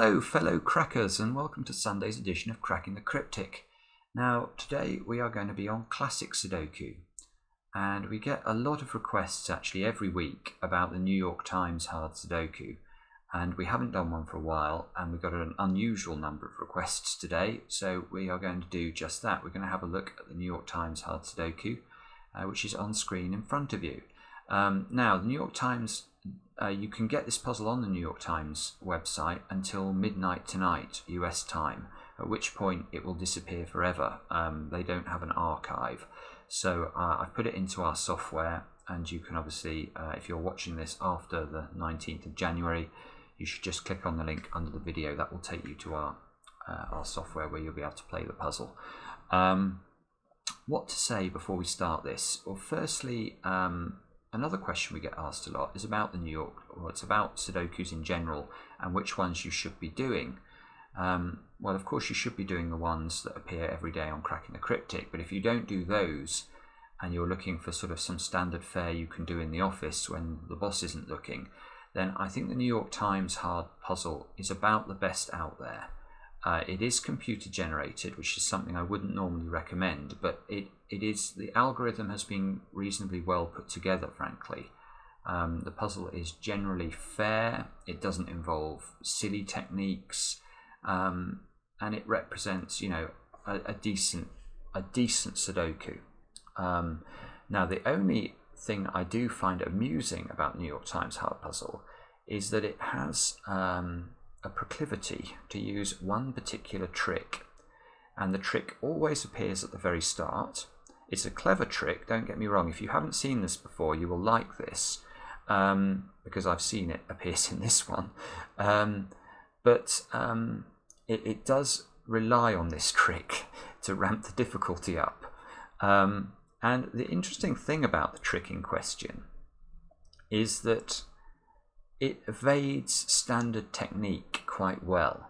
Hello fellow crackers, and welcome to Sunday's edition of Cracking the Cryptic. Now today we are going to be on classic Sudoku, and we get a lot of requests actually every week about the New York Times hard Sudoku, and we haven't done one for a while, and we got an unusual number of requests today, so we are going to do just that. We're going to have a look at the New York Times hard Sudoku, which is on screen in front of you. Now the New York Times, you can get this puzzle on the New York Times website until midnight tonight, US time, at which point it will disappear forever. They don't have an archive. So I've put it into our software, and you can obviously, if you're watching this after the 19th of January, you should just click on the link under the video. That will take you to our software where you'll be able to play the puzzle. What to say before we start this? Well, firstly, another question we get asked a lot is about the New York, or it's about Sudokus in general, and which ones you should be doing. Well, of course, you should be doing the ones that appear every day on Cracking the Cryptic, but if you don't do those, and you're looking for sort of some standard fare you can do in the office when the boss isn't looking, then I think the New York Times hard puzzle is about the best out there. It is computer generated, which is something I wouldn't normally recommend, but it is, the algorithm has been reasonably well put together, frankly. The puzzle is generally fair, it doesn't involve silly techniques, and it represents, you know, a decent Sudoku. Now the only thing I do find amusing about New York Times hard puzzle is that it has a proclivity to use one particular trick, and the trick always appears at the very start. It's a clever trick, don't get me wrong. If you haven't seen this before, you will like this, because I've seen it appears in this one, but it does rely on this trick to ramp the difficulty up, and the interesting thing about the trick in question is that it evades standard technique quite well.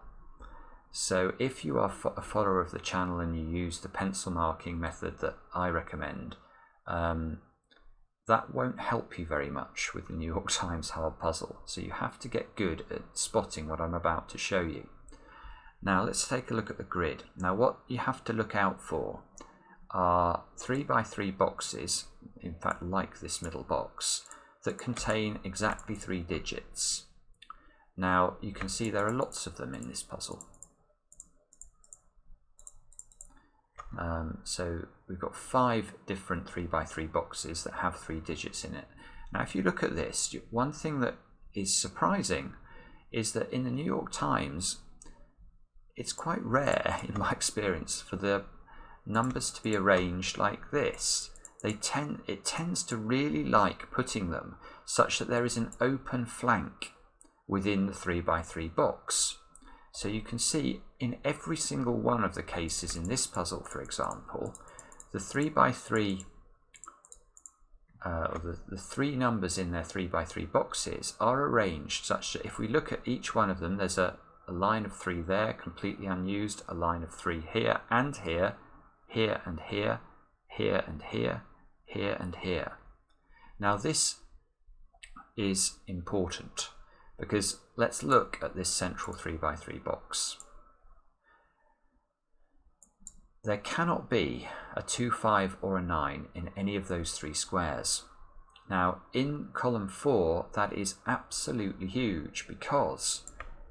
So if you are a follower of the channel and you use the pencil marking method that I recommend, that won't help you very much with the New York Times hard puzzle. So you have to get good at spotting what I'm about to show you. Now let's take a look at the grid. Now what you have to look out for are 3x3 boxes, in fact like this middle box, that contain exactly 3 digits. Now you can see there are lots of them in this puzzle. So we've got 5 different 3x3 boxes that have 3 digits in it. Now if you look at this, one thing that is surprising is that in the New York Times, it's quite rare in my experience for the numbers to be arranged like this. It tends to really like putting them such that there is an open flank within the 3x3 box. So you can see in every single one of the cases in this puzzle, for example, the 3x3, or the 3 numbers in their 3x3 boxes are arranged such that if we look at each one of them, there's a line of 3 there, completely unused, a line of 3 here and here, here and here, here and here, here and here. Now this is important because let's look at this central 3x3 box. There cannot be a 2, 5 or a 9 in any of those 3 squares. Now in column 4 that is absolutely huge because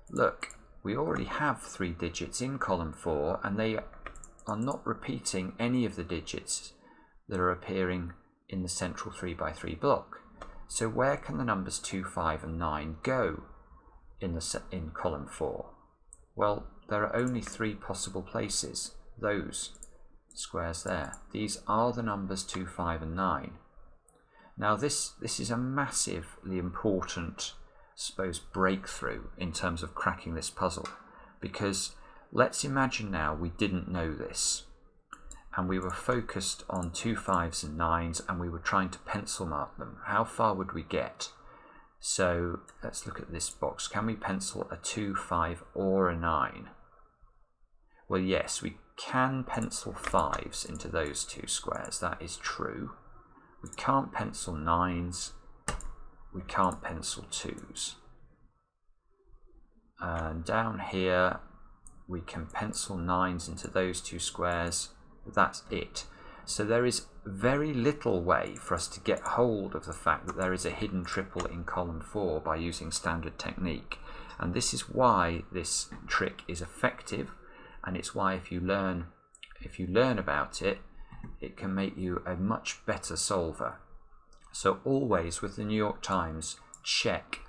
look, we already have 3 digits in column 4 and they are not repeating any of the digits that are appearing in the central 3x3 block. So where can the numbers 2, 5 and 9 go in column 4? Well, there are only 3 possible places, those squares there. These are the numbers 2, 5 and 9. Now this is a massively important, I suppose, breakthrough in terms of cracking this puzzle, because let's imagine now we didn't know this and we were focused on 2, 5s and 9s and we were trying to pencil mark them. How far would we get? So let's look at this box. Can we pencil a 2, 5 or a 9? Well, yes, we can pencil 5s into those 2 squares. That is true. We can't pencil 9s. We can't pencil 2s. And down here we can pencil 9s into those 2 squares. That's it. So there is very little way for us to get hold of the fact that there is a hidden triple in column 4 by using standard technique. And this is why this trick is effective, and it's why if you learn about it, it can make you a much better solver. So always with the New York Times, check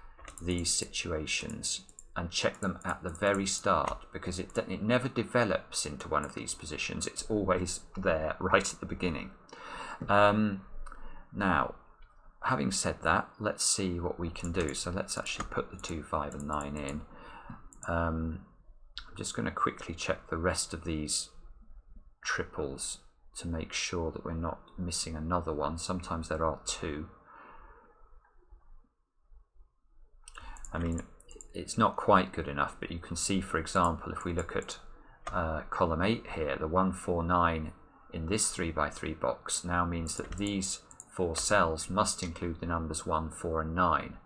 these situations and check them at the very start, because it never develops into one of these positions. It's always there right at the beginning. Now, having said that, let's see what we can do. So let's actually put the 2, 5 and 9 in. I'm just going to quickly check the rest of these triples to make sure that we're not missing another one. Sometimes there are 2. I mean, it's not quite good enough, but you can see, for example, if we look at column 8 here, the 1, 4, 9 in this 3x3 box now means that these 4 cells must include the numbers 1, 4 and 9.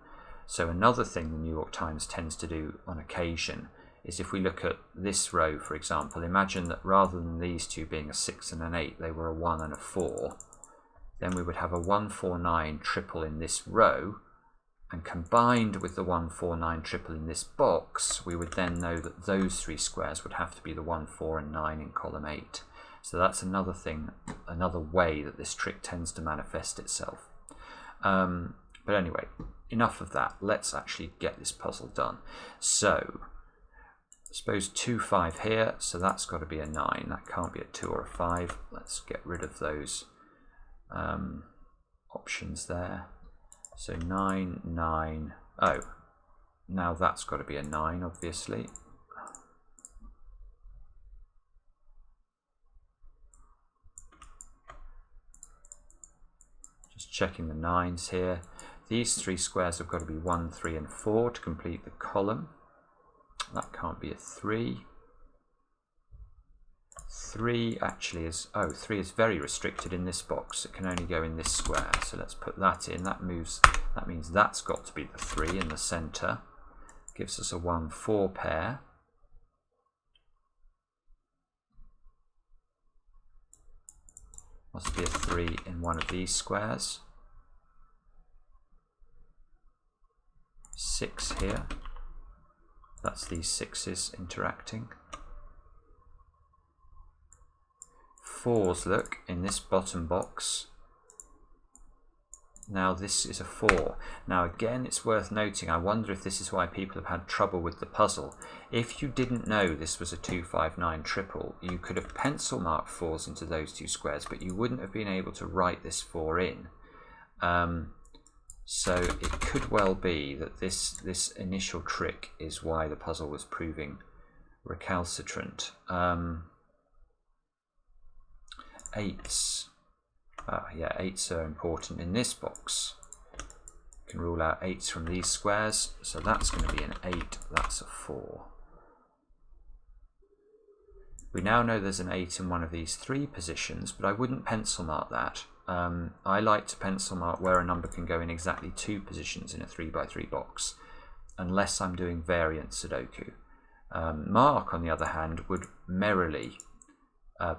So another thing the New York Times tends to do on occasion is, if we look at this row, for example, imagine that rather than these 2 being a 6 and an 8, they were a 1 and a 4. Then we would have a 1, 4, 9 triple in this row, and combined with the 1, 4, 9 triple in this box, we would then know that those 3 squares would have to be the 1, 4 and 9 in column 8. So that's another thing, another way that this trick tends to manifest itself. But anyway, enough of that. Let's actually get this puzzle done. So, I suppose 2, 5 here, so that's got to be a 9. That can't be a 2 or a 5. Let's get rid of those options there. So 9, 9, oh, now that's got to be a 9, obviously. Just checking the 9s here. These 3 squares have got to be 1, 3 and 4 to complete the column. That can't be a 3. 3 actually is, 3 is very restricted in this box. It can only go in this square. So let's put that in. That means that's got to be the 3 in the center. Gives us a 1, 4 pair. Must be a 3 in one of these squares. 6 here. That's these 6s interacting. 4s, look, in this bottom box. Now this is a 4. Now again, it's worth noting, I wonder if this is why people have had trouble with the puzzle. If you didn't know this was a 2, 5, 9 triple, you could have pencil marked 4s into those 2 squares, but you wouldn't have been able to write this 4 in. So it could well be that this initial trick is why the puzzle was proving recalcitrant. 8s. Yeah, 8s are important in this box. You can rule out 8s from these squares, so that's going to be an 8, that's a 4. We now know there's an 8 in one of these 3 positions, but I wouldn't pencil mark that. I like to pencil mark where a number can go in exactly 2 positions in a 3x3 box, unless I'm doing variant Sudoku. Mark, on the other hand, would merrily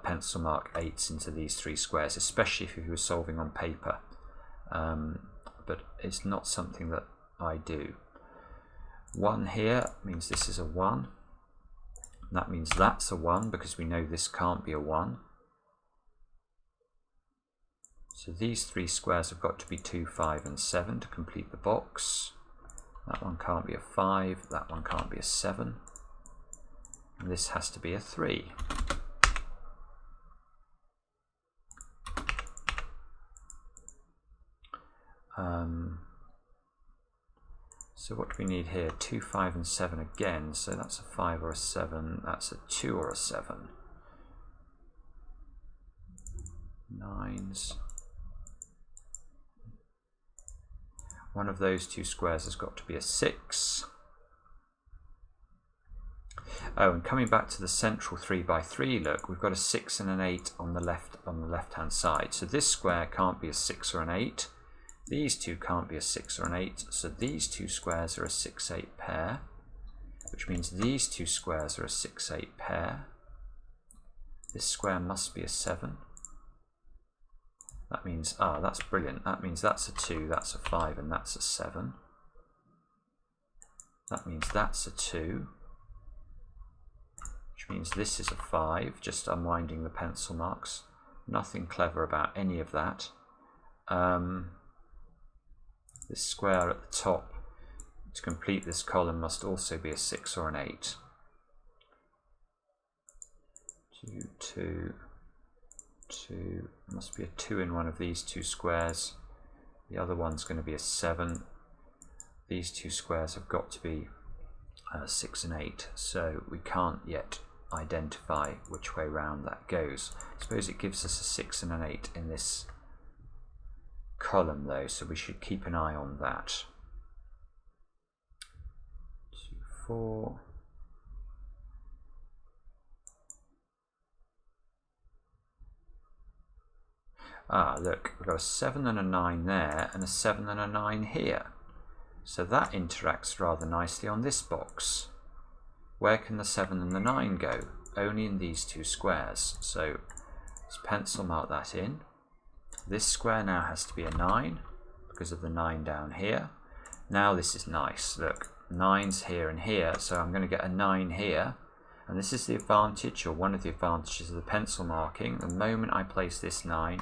pencil mark 8s into these 3 squares, especially if he was solving on paper. But it's not something that I do. 1 here means this is a 1. That means that's a 1, because we know this can't be a 1. So these 3 squares have got to be 2, 5 and 7 to complete the box. That one can't be a 5, that one can't be a 7. And this has to be a 3. So what do we need here? 2, 5 and 7 again, so that's a 5 or a 7, that's a 2 or a 7. 9s. One of those 2 squares has got to be a 6. Oh, and coming back to the central 3x3, look, we've got a 6 and an 8 on the left-hand side. So this square can't be a 6 or an 8. These 2 can't be a 6 or an 8. So these 2 squares are a 6, 8 pair. which means these two squares are a 6-8 pair. This square must be a 7. That means, that's brilliant. That means that's a 2, that's a 5, and that's a 7. That means that's a 2, which means this is a 5, just unwinding the pencil marks. Nothing clever about any of that. This square at the top, to complete this column, must also be a 6 or an 8. 2, 2, 2, must be a 2 in one of these two squares. The other one's going to be a 7. These two squares have got to be 6 and 8, so we can't yet identify which way round that goes. I suppose it gives us a 6 and an 8 in this column though, so we should keep an eye on that. 2, 4. Look, we've got a 7 and a 9 there, and a 7 and a 9 here. So that interacts rather nicely on this box. Where can the 7 and the 9 go? Only in these two squares. So let's pencil mark that in. This square now has to be a 9 because of the 9 down here. Now this is nice. Look, 9's here and here, so I'm going to get a 9 here. And this is the advantage, or one of the advantages of the pencil marking. The moment I place this 9,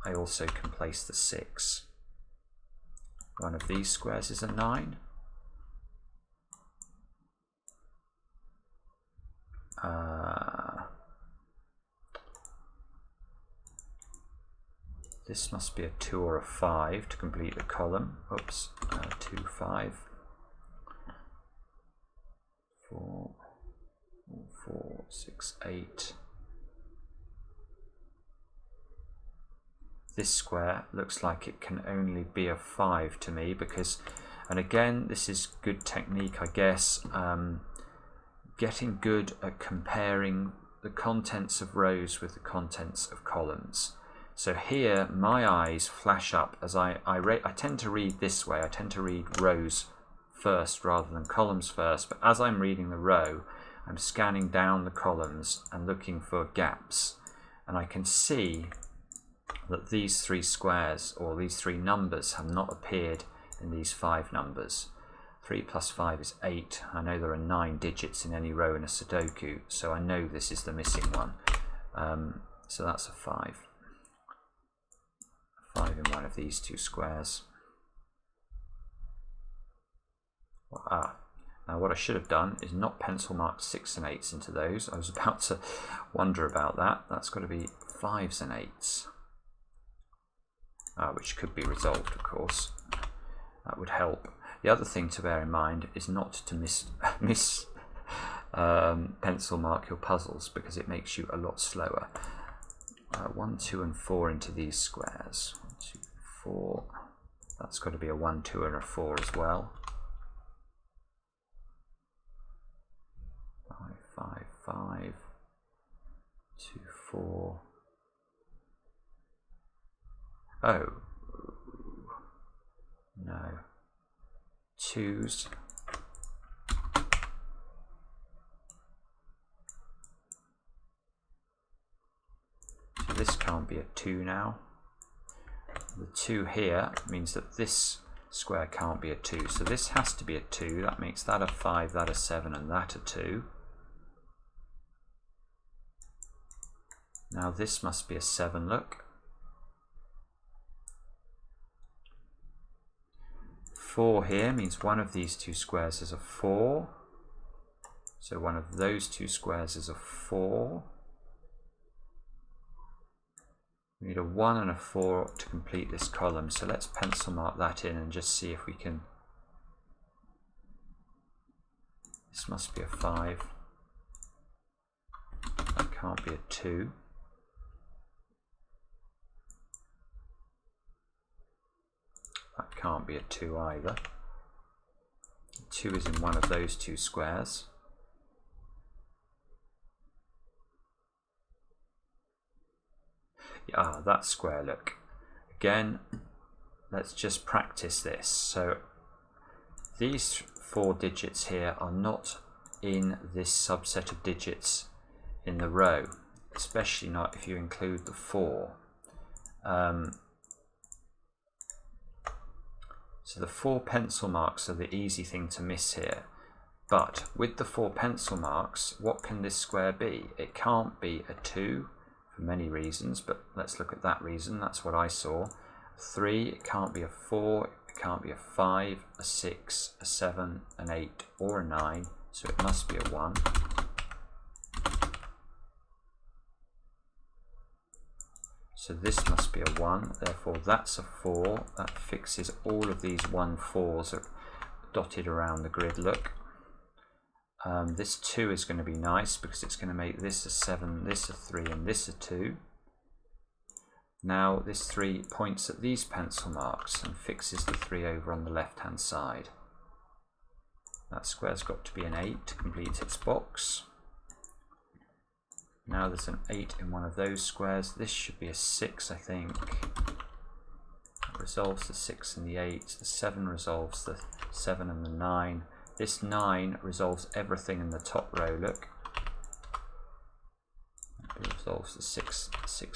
I also can place the 6. One of these squares is a 9. This must be a 2 or a 5 to complete the column. Oops, 2, 5. 4, 4, 6, 8. This square looks like it can only be a 5 to me because, and again, this is good technique, I guess, getting good at comparing the contents of rows with the contents of columns. So here my eyes flash up as I tend to read this way. I tend to read rows first rather than columns first, but as I'm reading the row, I'm scanning down the columns and looking for gaps, and I can see that these 3 squares, or these 3 numbers, have not appeared in these 5 numbers. 3 plus 5 is 8. I know there are 9 digits in any row in a Sudoku, so I know this is the missing one. So that's a 5. 5 in one of these two squares. Now what I should have done is not pencil mark 6 and 8s into those. I was about to wonder about that. That's got to be 5s and 8s. Which could be resolved, of course. That would help. The other thing to bear in mind is not to miss pencil mark your puzzles, because it makes you a lot slower. 1, 2 and 4 into these squares. 1, 2, 4. That's got to be a 1, 2 and a 4 as well. 5, 5, 5. 2, 4. Oh, no. 2s. So this can't be a 2 now. The 2 here means that this square can't be a 2. So this has to be a 2. That makes that a 5, that a 7, and that a 2. Now this must be a 7, look. 4 here means one of these two squares is a 4. So one of those two squares is a 4. We need a 1 and a 4 to complete this column. So let's pencil mark that in and just see if we can. This must be a 5. That can't be a 2. That can't be a 2 either. 2 is in one of those two squares. That square, look. Again, let's just practice this. So these 4 digits here are not in this subset of digits in the row, especially not if you include the 4. So the 4 pencil marks are the easy thing to miss here. But with the 4 pencil marks, what can this square be? It can't be a 2 for many reasons, but let's look at that reason. That's what I saw. 3, it can't be a 4, it can't be a 5, a 6, a 7, an 8, or a 9, so it must be a 1. So this must be a 1, therefore that's a 4. That fixes all of these 1 4s are dotted around the grid, look. This 2 is going to be nice because it's going to make this a 7, this a 3, and this a 2. Now this 3 points at these pencil marks and fixes the 3 over on the left hand side. That square's got to be an 8 to complete its box. Now there's an 8 in one of those squares. This should be a 6, I think. That resolves the 6 and the 8. The 7 resolves the 7 and the 9. This 9 resolves everything in the top row, look. It resolves the 6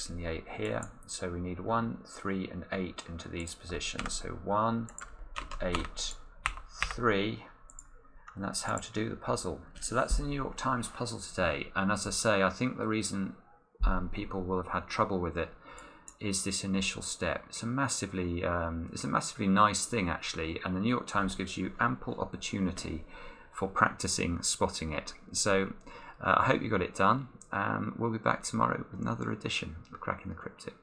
and the 8 here. So we need 1, 3 and 8 into these positions. So 1, 8, 3. And that's how to do the puzzle. So that's the New York Times puzzle today. And as I say, I think the reason people will have had trouble with it is this initial step. It's a massively nice thing actually, and the New York Times gives you ample opportunity for practicing spotting it. So I hope you got it done. We'll be back tomorrow with another edition of Cracking the Cryptic.